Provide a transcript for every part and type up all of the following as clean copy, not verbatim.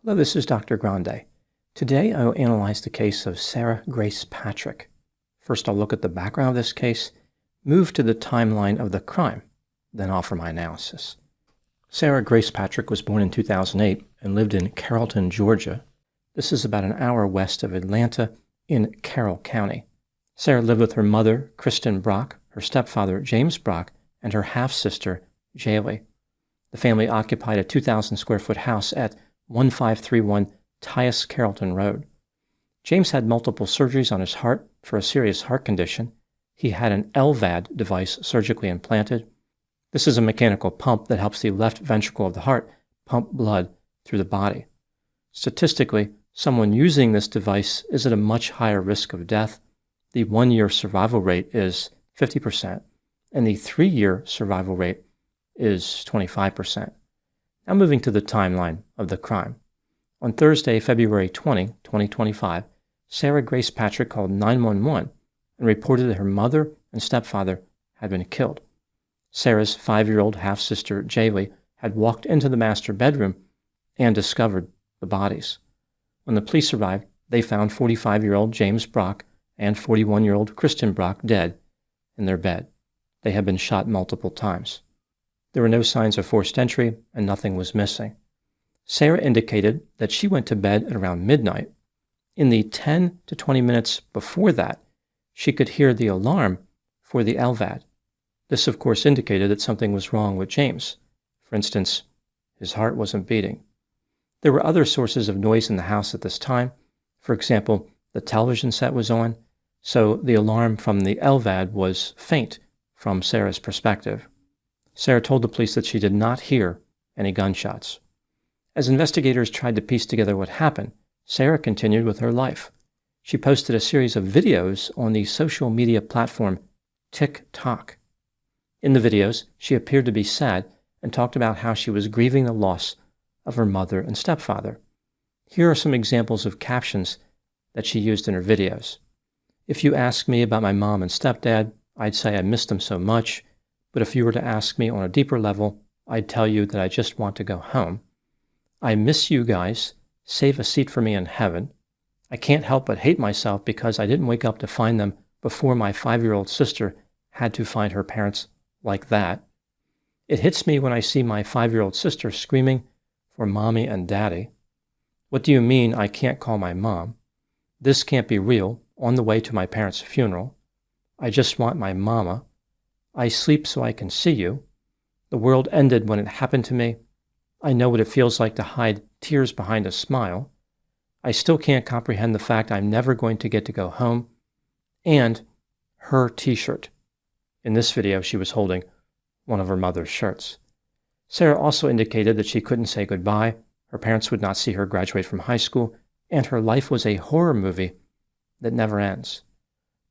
Hello, this is Dr. Grande. Today I will analyze the case of Sarah Grace Patrick. First I'll look at the background of this case, move to the timeline of the crime, then offer my analysis. Sarah Grace Patrick was born in 2008 and lived in Carrollton, Georgia. This is about an hour west of Atlanta in Carroll County. Sarah lived with her mother, Kristen Brock, her stepfather, James Brock, and her half-sister, Jaylee. The family occupied a 2,000 square foot house at 1531 Tyus Carrollton Road. James had multiple surgeries on his heart for a serious heart condition. He had an LVAD device surgically implanted. This is a mechanical pump that helps the left ventricle of the heart pump blood through the body. Statistically, someone using this device is at a much higher risk of death. The 1-year survival rate is 50%, and the 3-year survival rate is 25%. Now moving to the timeline of the crime. On Thursday, February 20, 2025, Sarah Grace Patrick called 911 and reported that her mother and stepfather had been killed. Sarah's 5-year-old half-sister, Jaylee, had walked into the master bedroom and discovered the bodies. When the police arrived, they found 45-year-old James Brock and 41-year-old Kristen Brock dead in their bed. They had been shot multiple times. There were no signs of forced entry, and nothing was missing. Sarah indicated that she went to bed at around midnight. In the 10 to 20 minutes before that, she could hear the alarm for the LVAD. This, of course, indicated that something was wrong with James. For instance, his heart wasn't beating. There were other sources of noise in the house at this time. For example, the television set was on, so the alarm from the LVAD was faint from Sarah's perspective. Sarah told the police that she did not hear any gunshots. As investigators tried to piece together what happened, Sarah continued with her life. She posted a series of videos on the social media platform TikTok. In the videos, she appeared to be sad and talked about how she was grieving the loss of her mother and stepfather. Here are some examples of captions that she used in her videos. If you ask me about my mom and stepdad, I'd say I miss them so much. But if you were to ask me on a deeper level, I'd tell you that I just want to go home. I miss you guys. Save a seat for me in heaven. I can't help but hate myself because I didn't wake up to find them before my 5-year-old sister had to find her parents like that. It hits me when I see my 5-year-old sister screaming for mommy and daddy. What do you mean I can't call my mom? This can't be real. On the way to my parents' funeral. I just want my mama. I sleep so I can see you. The world ended when it happened to me. I know what it feels like to hide tears behind a smile. I still can't comprehend the fact I'm never going to get to go home. And her t-shirt. In this video, she was holding one of her mother's shirts. Sarah also indicated that she couldn't say goodbye, her parents would not see her graduate from high school, and her life was a horror movie that never ends.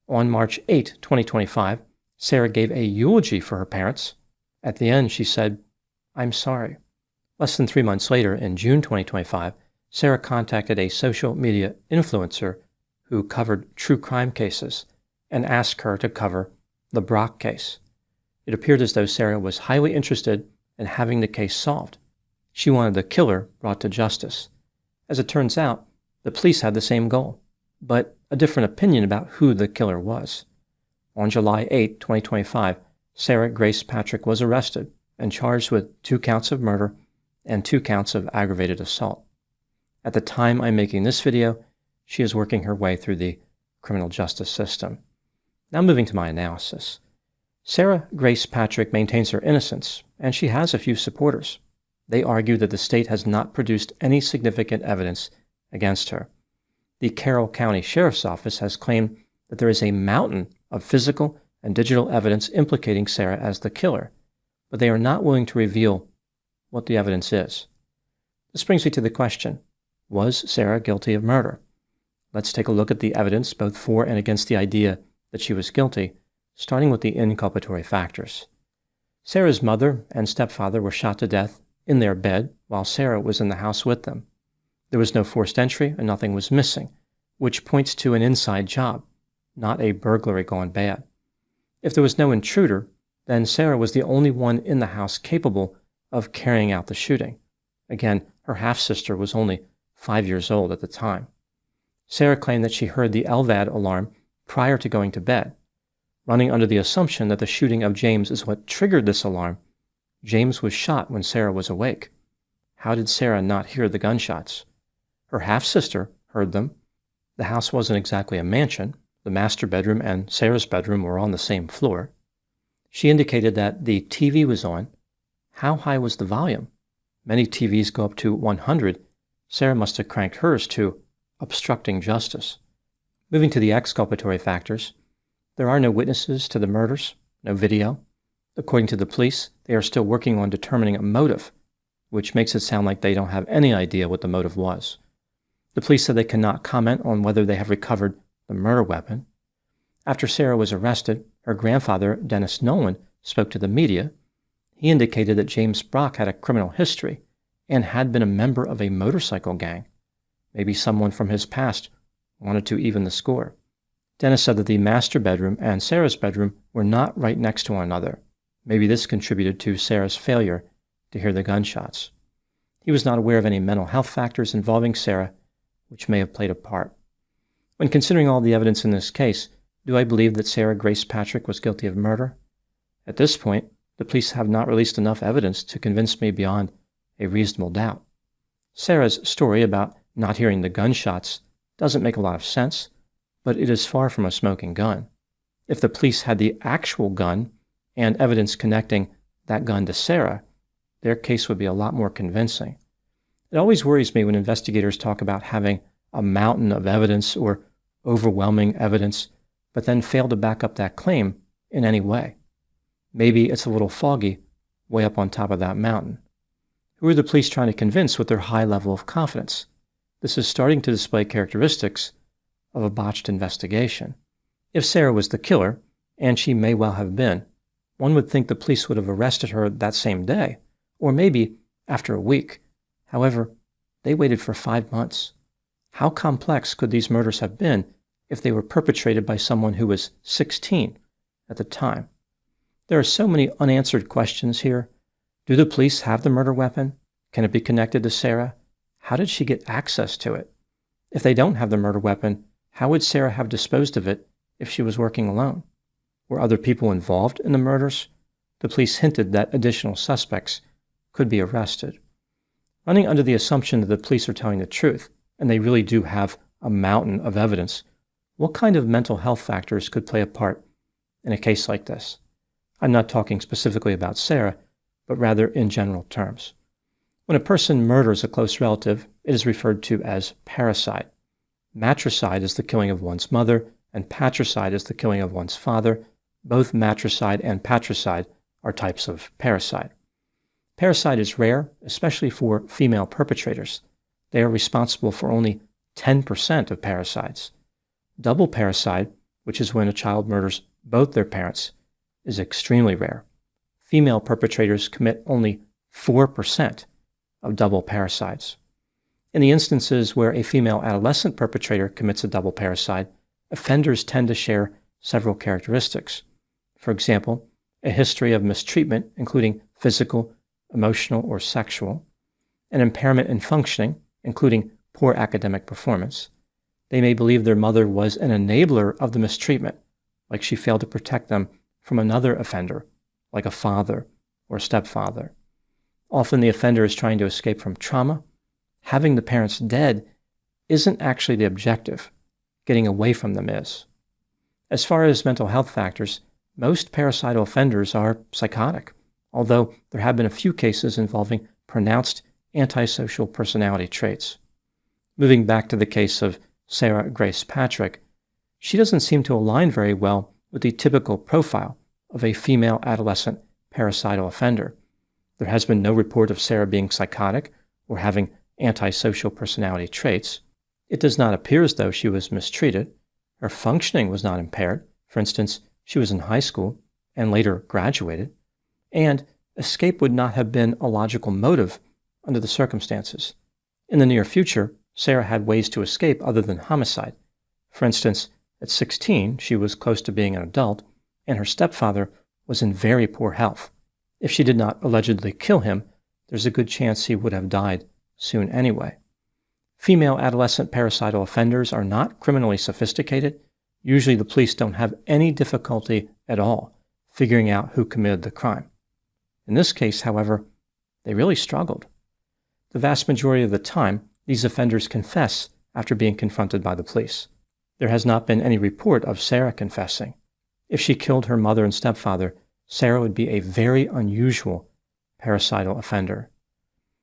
On March 8, 2025, Sarah gave a eulogy for her parents. At the end, she said, "I'm sorry." Less than 3 months later, in June 2025, Sarah contacted a social media influencer who covered true crime cases and asked her to cover the Brock case. It appeared as though Sarah was highly interested in having the case solved. She wanted the killer brought to justice. As it turns out, the police had the same goal, but a different opinion about who the killer was. On July 8, 2025, Sarah Grace Patrick was arrested and charged with 2 counts of murder and 2 counts of aggravated assault. At the time I'm making this video, she is working her way through the criminal justice system. Now moving to my analysis. Sarah Grace Patrick maintains her innocence, and she has a few supporters. They argue that the state has not produced any significant evidence against her. The Carroll County Sheriff's Office has claimed that there is a mountain of physical and digital evidence implicating Sarah as the killer, but they are not willing to reveal what the evidence is. This brings me to the question, was Sarah guilty of murder? Let's take a look at the evidence both for and against the idea that she was guilty, starting with the inculpatory factors. Sarah's mother and stepfather were shot to death in their bed while Sarah was in the house with them. There was no forced entry and nothing was missing, which points to an inside job, not a burglary gone bad. If there was no intruder, then Sarah was the only one in the house capable of carrying out the shooting. Again, her half-sister was only 5 years old at the time. Sarah claimed that she heard the LVAD alarm prior to going to bed. Running under the assumption that the shooting of James is what triggered this alarm, James was shot when Sarah was awake. How did Sarah not hear the gunshots? Her half-sister heard them. The house wasn't exactly a mansion. The master bedroom and Sarah's bedroom were on the same floor. She indicated that the TV was on. How high was the volume? Many TVs go up to 100. Sarah must have cranked hers to obstructing justice. Moving to the exculpatory factors, there are no witnesses to the murders, no video. According to the police, they are still working on determining a motive, which makes it sound like they don't have any idea what the motive was. The police said they cannot comment on whether they have recovered the murder weapon. After Sarah was arrested, her grandfather, Dennis Nolan, spoke to the media. He indicated that James Brock had a criminal history and had been a member of a motorcycle gang. Maybe someone from his past wanted to even the score. Dennis said that the master bedroom and Sarah's bedroom were not right next to one another. Maybe this contributed to Sarah's failure to hear the gunshots. He was not aware of any mental health factors involving Sarah, which may have played a part. When considering all the evidence in this case, do I believe that Sarah Grace Patrick was guilty of murder? At this point, the police have not released enough evidence to convince me beyond a reasonable doubt. Sarah's story about not hearing the gunshots doesn't make a lot of sense, but it is far from a smoking gun. If the police had the actual gun and evidence connecting that gun to Sarah, their case would be a lot more convincing. It always worries me when investigators talk about having a mountain of evidence or overwhelming evidence, but then fail to back up that claim in any way. Maybe it's a little foggy way up on top of that mountain. Who are the police trying to convince with their high level of confidence? This is starting to display characteristics of a botched investigation. If Sarah was the killer, and she may well have been, one would think the police would have arrested her that same day, or maybe after a week. However, they waited for 5 months. How complex could these murders have been if they were perpetrated by someone who was 16 at the time? There are so many unanswered questions here. Do the police have the murder weapon? Can it be connected to Sarah? How did she get access to it? If they don't have the murder weapon, how would Sarah have disposed of it if she was working alone? Were other people involved in the murders? The police hinted that additional suspects could be arrested. Running under the assumption that the police are telling the truth, and they really do have a mountain of evidence, what kind of mental health factors could play a part in a case like this? I'm not talking specifically about Sarah, but rather in general terms. When a person murders a close relative, it is referred to as parricide. Matricide is the killing of one's mother, and patricide is the killing of one's father. Both matricide and patricide are types of parricide. Parricide is rare, especially for female perpetrators. They are responsible for only 10% of parricides. Double parricide, which is when a child murders both their parents, is extremely rare. Female perpetrators commit only 4% of double parricides. In the instances where a female adolescent perpetrator commits a double parricide, offenders tend to share several characteristics. For example, a history of mistreatment, including physical, emotional, or sexual, an impairment in functioning, including poor academic performance. They may believe their mother was an enabler of the mistreatment, like she failed to protect them from another offender, like a father or stepfather. Often the offender is trying to escape from trauma. Having the parents dead isn't actually the objective. Getting away from them is. As far as mental health factors, most parricidal offenders are psychotic, although there have been a few cases involving pronounced antisocial personality traits. Moving back to the case of Sarah Grace Patrick, she doesn't seem to align very well with the typical profile of a female adolescent parricidal offender. There has been no report of Sarah being psychotic or having antisocial personality traits. It does not appear as though she was mistreated. Her functioning was not impaired. For instance, she was in high school and later graduated. And escape would not have been a logical motive under the circumstances. In the near future, Sarah had ways to escape other than homicide. For instance, at 16, she was close to being an adult, and her stepfather was in very poor health. If she did not allegedly kill him, there's a good chance he would have died soon anyway. Female adolescent parricidal offenders are not criminally sophisticated. Usually the police don't have any difficulty at all figuring out who committed the crime. In this case, however, they really struggled. The vast majority of the time, these offenders confess after being confronted by the police. There has not been any report of Sarah confessing. If she killed her mother and stepfather, Sarah would be a very unusual parricidal offender.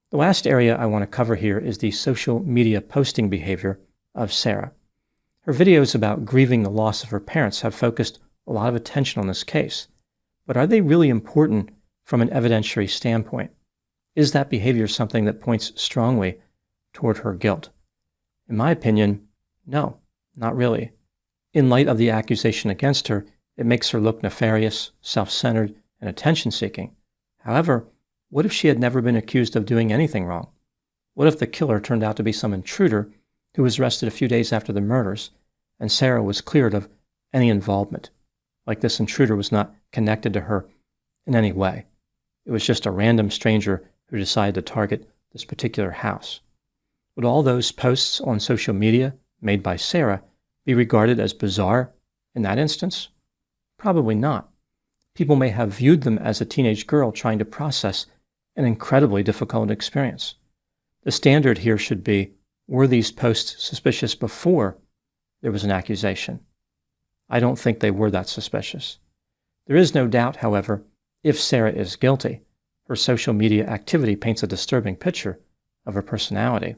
The last area I want to cover here is the social media posting behavior of Sarah. Her videos about grieving the loss of her parents have focused a lot of attention on this case. But are they really important from an evidentiary standpoint? Is that behavior something that points strongly toward her guilt? In my opinion, no, not really. In light of the accusation against her, it makes her look nefarious, self-centered, and attention-seeking. However, what if she had never been accused of doing anything wrong? What if the killer turned out to be some intruder who was arrested a few days after the murders, and Sarah was cleared of any involvement? Like this intruder was not connected to her in any way. It was just a random stranger who decided to target this particular house. Would all those posts on social media made by Sarah be regarded as bizarre in that instance? Probably not. People may have viewed them as a teenage girl trying to process an incredibly difficult experience. The standard here should be, were these posts suspicious before there was an accusation? I don't think they were that suspicious. There is no doubt, however, if Sarah is guilty, her social media activity paints a disturbing picture of her personality.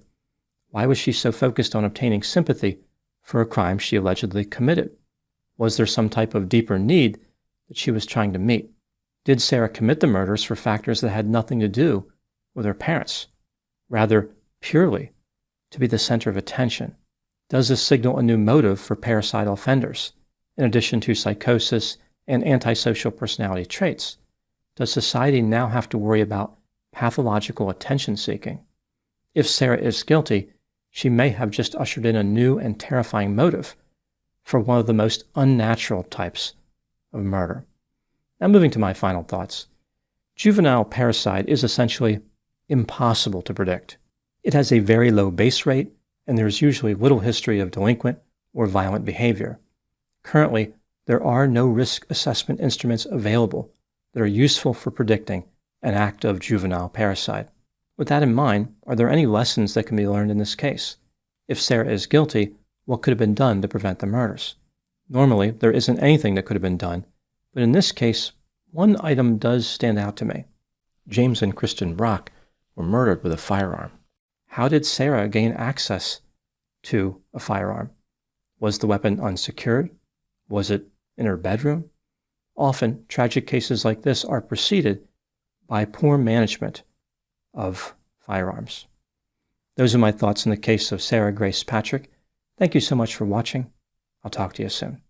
Why was she so focused on obtaining sympathy for a crime she allegedly committed? Was there some type of deeper need that she was trying to meet? Did Sarah commit the murders for factors that had nothing to do with her parents, rather purely to be the center of attention? Does this signal a new motive for parricidal offenders? In addition to psychosis and antisocial personality traits, does society now have to worry about pathological attention-seeking? If Sarah is guilty, she may have just ushered in a new and terrifying motive for one of the most unnatural types of murder. Now moving to my final thoughts. Juvenile parricide is essentially impossible to predict. It has a very low base rate, and there is usually little history of delinquent or violent behavior. Currently, there are no risk assessment instruments available that are useful for predicting an act of juvenile parricide. With that in mind, are there any lessons that can be learned in this case? If Sarah is guilty, what could have been done to prevent the murders? Normally, there isn't anything that could have been done, but in this case, one item does stand out to me. James and Kristen Brock were murdered with a firearm. How did Sarah gain access to a firearm? Was the weapon unsecured? Was it in her bedroom? Often, tragic cases like this are preceded by poor management of firearms. Those are my thoughts in the case of Sarah Grace Patrick. Thank you so much for watching. I'll talk to you soon.